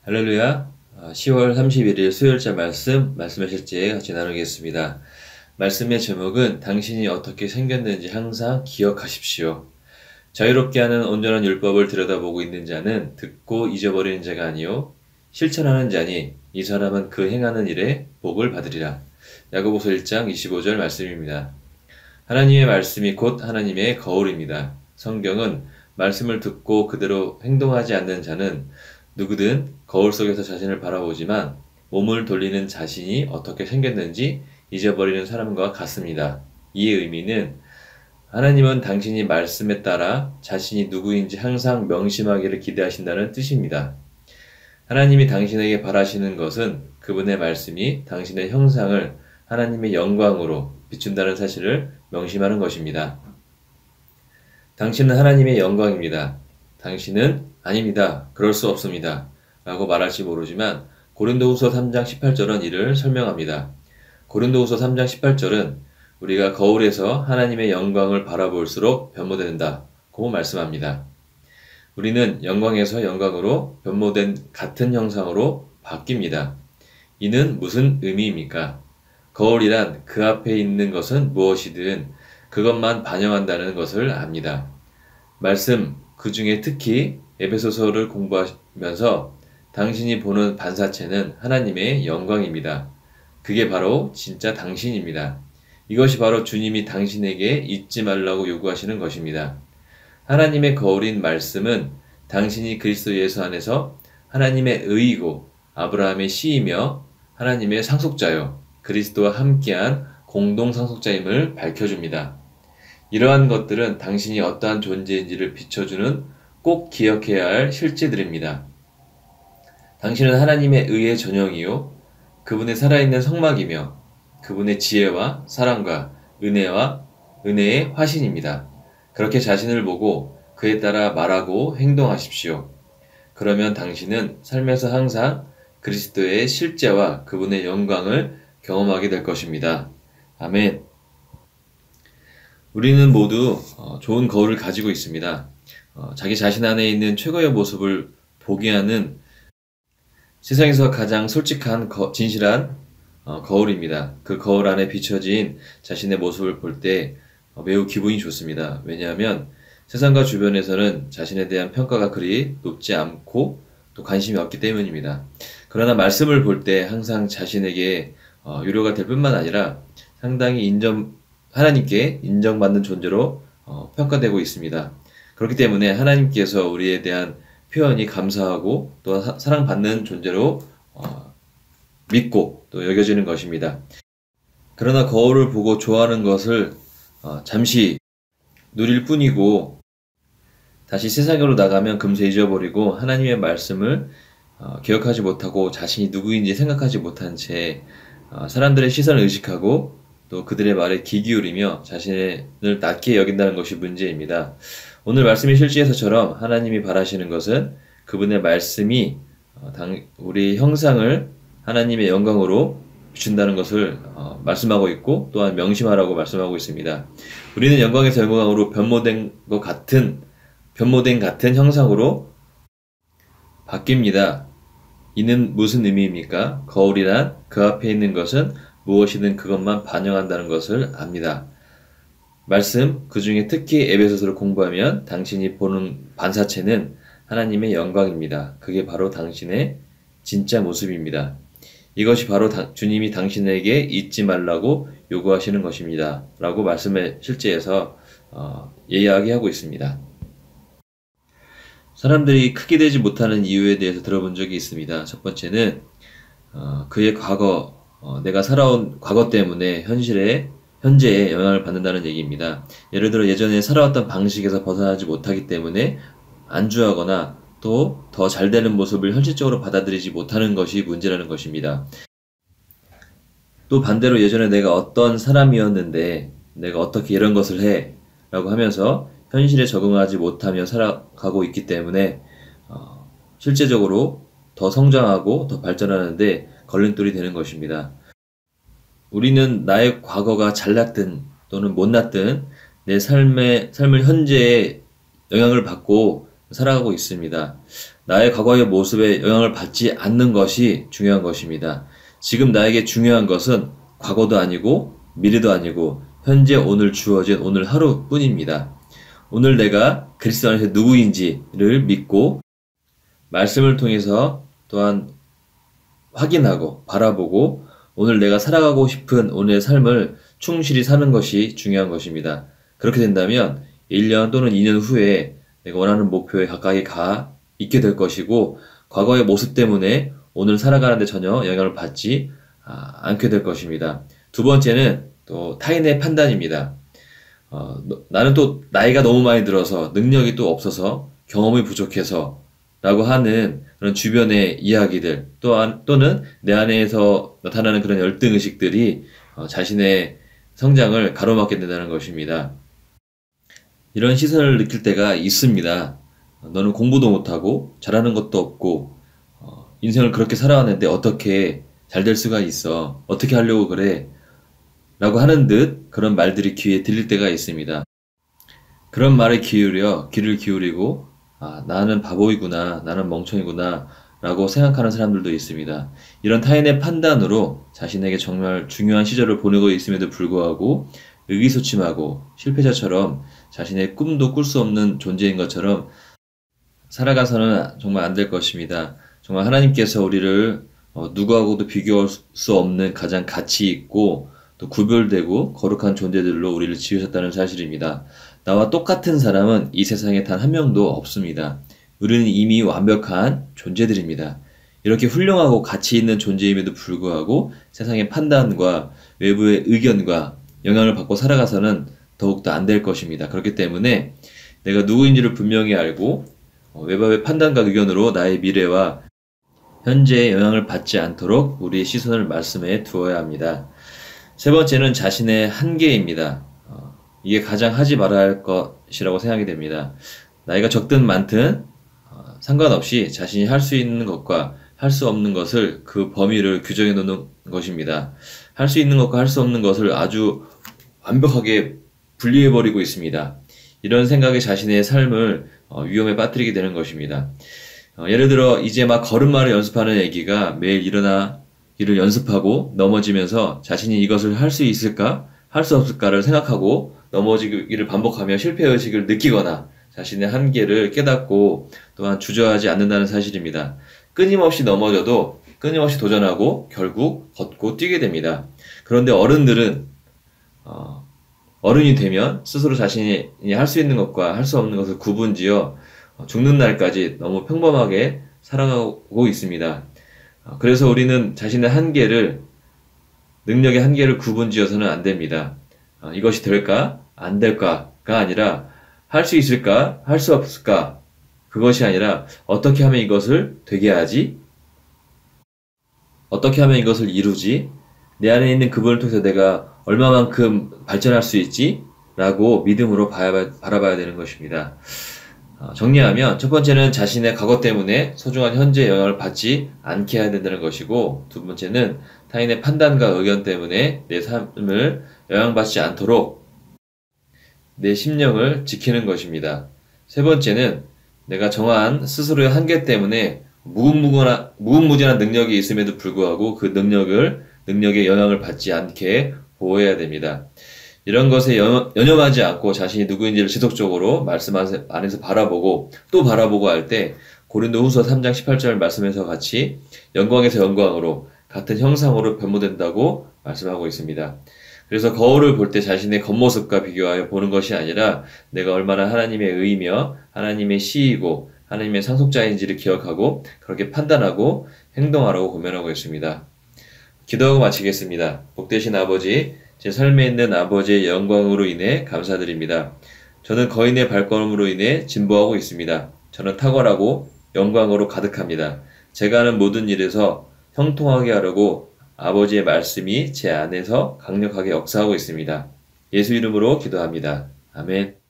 할렐루야. 10월 31일 수요일자 말씀의 실제 같이 나누겠습니다. 말씀의 제목은 당신이 어떻게 생겼는지 항상 기억하십시오. 자유롭게 하는 온전한 율법을 들여다보고 있는 자는 듣고 잊어버리는 자가 아니요 실천하는 자니 이 사람은 그 행하는 일에 복을 받으리라. 야고보서 1장 25절 말씀입니다. 하나님의 말씀이 곧 하나님의 거울입니다. 성경은 말씀을 듣고 그대로 행동하지 않는 자는 누구든 거울 속에서 자신을 바라보지만 몸을 돌리는 자신이 어떻게 생겼는지 잊어버리는 사람과 같습니다. 이의 의미는 하나님은 당신이 말씀에 따라 자신이 누구인지 항상 명심하기를 기대하신다는 뜻입니다. 하나님이 당신에게 바라시는 것은 그분의 말씀이 당신의 형상을 하나님의 영광으로 비춘다는 사실을 명심하는 것입니다. 당신은 하나님의 영광입니다. 당신은 아닙니다. 그럴 수 없습니다. 라고 말할지 모르지만 고린도후서 3장 18절은 이를 설명합니다. 고린도후서 3장 18절은 우리가 거울에서 하나님의 영광을 바라볼수록 변모된다고 말씀합니다. 우리는 영광에서 영광으로 변모된 같은 형상으로 바뀝니다. 이는 무슨 의미입니까? 거울이란 그 앞에 있는 것은 무엇이든 그것만 반영한다는 것을 압니다. 말씀, 그 중에 특히 에베소서를 공부하면서 당신이 보는 반사체는 하나님의 영광입니다. 그게 바로 진짜 당신입니다. 이것이 바로 주님이 당신에게 잊지 말라고 요구하시는 것입니다. 하나님의 거울인 말씀은 당신이 그리스도 예수 안에서 하나님의 의이고 아브라함의 씨이며 하나님의 상속자요 그리스도와 함께한 공동 상속자임을 밝혀줍니다. 이러한 것들은 당신이 어떠한 존재인지를 비춰주는 꼭 기억해야 할 실제들입니다. 당신은 하나님의 의의 전형이요 그분의 살아있는 성막이며 그분의 지혜와 사랑과 은혜의 화신입니다. 그렇게 자신을 보고 그에 따라 말하고 행동하십시오. 그러면 당신은 삶에서 항상 그리스도의 실제와 그분의 영광을 경험하게 될 것입니다. 아멘. 우리는 모두 좋은 거울을 가지고 있습니다. 자기 자신 안에 있는 최고의 모습을 보게 하는 세상에서 가장 솔직한 진실한 거울입니다. 그 거울 안에 비춰진 자신의 모습을 볼 때 매우 기분이 좋습니다. 왜냐하면 세상과 주변에서는 자신에 대한 평가가 그리 높지 않고 또 관심이 없기 때문입니다. 그러나 말씀을 볼 때 항상 자신에게 위로가 될 뿐만 아니라 상당히 하나님께 인정받는 존재로 평가되고 있습니다. 그렇기 때문에 하나님께서 우리에 대한 표현이 감사하고 또 사랑받는 존재로 믿고 또 여겨지는 것입니다. 그러나 거울을 보고 좋아하는 것을 잠시 누릴 뿐이고 다시 세상으로 나가면 금세 잊어버리고 하나님의 말씀을 기억하지 못하고 자신이 누구인지 생각하지 못한 채 사람들의 시선을 의식하고 또 그들의 말에 귀 기울이며 자신을 낮게 여긴다는 것이 문제입니다. 오늘 말씀의 실제에서처럼 하나님이 바라시는 것은 그분의 말씀이 우리 형상을 하나님의 영광으로 비춘다는 것을 말씀하고 있고 또한 명심하라고 말씀하고 있습니다. 우리는 영광에서 영광으로 변모된 같은 형상으로 바뀝니다. 이는 무슨 의미입니까? 거울이란 그 앞에 있는 것은 무엇이든 그것만 반영한다는 것을 압니다. 말씀, 그 중에 특히 에베소서를 공부하면 당신이 보는 반사체는 하나님의 영광입니다. 그게 바로 당신의 진짜 모습입니다. 이것이 바로 주님이 당신에게 잊지 말라고 요구하시는 것입니다. 라고 말씀의 실제에서 이야기하고 있습니다. 사람들이 크게 되지 못하는 이유에 대해서 들어본 적이 있습니다. 첫 번째는 그의 과거, 내가 살아온 과거 때문에 현재에 영향을 받는다는 얘기입니다. 예를 들어 예전에 살아왔던 방식에서 벗어나지 못하기 때문에 안주하거나 또 더 잘 되는 모습을 현실적으로 받아들이지 못하는 것이 문제라는 것입니다. 또 반대로 예전에 내가 어떤 사람이었는데 내가 어떻게 이런 것을 해 라고 하면서 현실에 적응하지 못하며 살아가고 있기 때문에 실제적으로 더 성장하고 더 발전하는데 걸림돌이 되는 것입니다. 우리는 나의 과거가 잘났든 또는 못났든 내 삶을 현재에 영향을 받고 살아가고 있습니다. 나의 과거의 모습에 영향을 받지 않는 것이 중요한 것입니다. 지금 나에게 중요한 것은 과거도 아니고 미래도 아니고 현재 오늘 주어진 오늘 하루뿐입니다. 오늘 내가 그리스도 안에서 누구인지를 믿고 말씀을 통해서 또한 확인하고 바라보고 오늘 내가 살아가고 싶은 오늘의 삶을 충실히 사는 것이 중요한 것입니다. 그렇게 된다면 1년 또는 2년 후에 내가 원하는 목표에 가까이 가 있게 될 것이고 과거의 모습 때문에 오늘 살아가는데 전혀 영향을 받지 않게 될 것입니다. 두 번째는 또 타인의 판단입니다. 나는 또 나이가 너무 많이 들어서 능력이 또 없어서 경험이 부족해서 라고 하는 그런 주변의 이야기들 또는 내 안에서 나타나는 그런 열등의식들이 자신의 성장을 가로막게 된다는 것입니다. 이런 시선을 느낄 때가 있습니다. 너는 공부도 못하고 잘하는 것도 없고 인생을 그렇게 살아왔는데 어떻게 잘 될 수가 있어? 어떻게 하려고 그래? 라고 하는 듯 그런 말들이 귀에 들릴 때가 있습니다. 그런 말에 귀를 기울이고 나는 바보이구나, 나는 멍청이구나 라고 생각하는 사람들도 있습니다. 이런 타인의 판단으로 자신에게 정말 중요한 시절을 보내고 있음에도 불구하고 의기소침하고 실패자처럼 자신의 꿈도 꿀 수 없는 존재인 것처럼 살아가서는 정말 안 될 것입니다. 정말 하나님께서 우리를 누구하고도 비교할 수 없는 가장 가치 있고 또 구별되고 거룩한 존재들로 우리를 지으셨다는 사실입니다. 나와 똑같은 사람은 이 세상에 단 한 명도 없습니다. 우리는 이미 완벽한 존재들입니다. 이렇게 훌륭하고 가치 있는 존재임에도 불구하고 세상의 판단과 외부의 의견과 영향을 받고 살아가서는 더욱더 안 될 것입니다. 그렇기 때문에 내가 누구인지를 분명히 알고 외부의 판단과 의견으로 나의 미래와 현재에 영향을 받지 않도록 우리의 시선을 말씀에 두어야 합니다. 세 번째는 자신의 한계입니다. 이게 가장 하지 말아야 할 것이라고 생각이 됩니다. 나이가 적든 많든 상관없이 자신이 할 수 있는 것과 할 수 없는 것을 그 범위를 규정해 놓는 것입니다. 할 수 있는 것과 할 수 없는 것을 아주 완벽하게 분리해버리고 있습니다. 이런 생각에 자신의 삶을 위험에 빠뜨리게 되는 것입니다. 예를 들어 이제 막 걸음마를 연습하는 애기가 매일 일어나기를 연습하고 넘어지면서 자신이 이것을 할 수 있을까? 할 수 없을까를 생각하고 넘어지기를 반복하며 실패의식을 느끼거나 자신의 한계를 깨닫고 또한 주저하지 않는다는 사실입니다. 끊임없이 넘어져도 끊임없이 도전하고 결국 걷고 뛰게 됩니다. 그런데 어른들은 어른이 되면 스스로 자신이 할 수 있는 것과 할 수 없는 것을 구분지어 죽는 날까지 너무 평범하게 살아가고 있습니다. 그래서 우리는 자신의 한계를 능력의 한계를 구분지어서는 안 됩니다. 이것이 될까? 안 될까가 아니라 할 수 있을까? 할 수 없을까? 그것이 아니라 어떻게 하면 이것을 되게 하지? 어떻게 하면 이것을 이루지? 내 안에 있는 그분을 통해서 내가 얼마만큼 발전할 수 있지? 라고 믿음으로 바라봐야 되는 것입니다. 정리하면 첫 번째는 자신의 과거 때문에 소중한 현재에 영향을 받지 않게 해야 된다는 것이고, 두 번째는 타인의 판단과 의견 때문에 내 삶을 영향받지 않도록 내 심령을 지키는 것입니다. 세 번째는 내가 정한 스스로의 한계 때문에 무궁무진한 능력이 있음에도 불구하고 그 능력에 영향을 받지 않게 보호해야 됩니다. 이런 것에 연연하지 않고 자신이 누구인지를 지속적으로 말씀 안에서 바라보고 또 바라보고 할 때 고린도후서 3장 18절 말씀에서 같이 영광에서 영광으로 같은 형상으로 변모된다고 말씀하고 있습니다. 그래서 거울을 볼 때 자신의 겉모습과 비교하여 보는 것이 아니라 내가 얼마나 하나님의 의이며 하나님의 시이고 하나님의 상속자인지를 기억하고 그렇게 판단하고 행동하라고 고면하고 있습니다. 기도하고 마치겠습니다. 복되신 아버지, 제 삶에 있는 아버지의 영광으로 인해 감사드립니다. 저는 거인의 발걸음으로 인해 진보하고 있습니다. 저는 탁월하고 영광으로 가득합니다. 제가 하는 모든 일에서 형통하게 하려고 아버지의 말씀이 제 안에서 강력하게 역사하고 있습니다. 예수 이름으로 기도합니다. 아멘.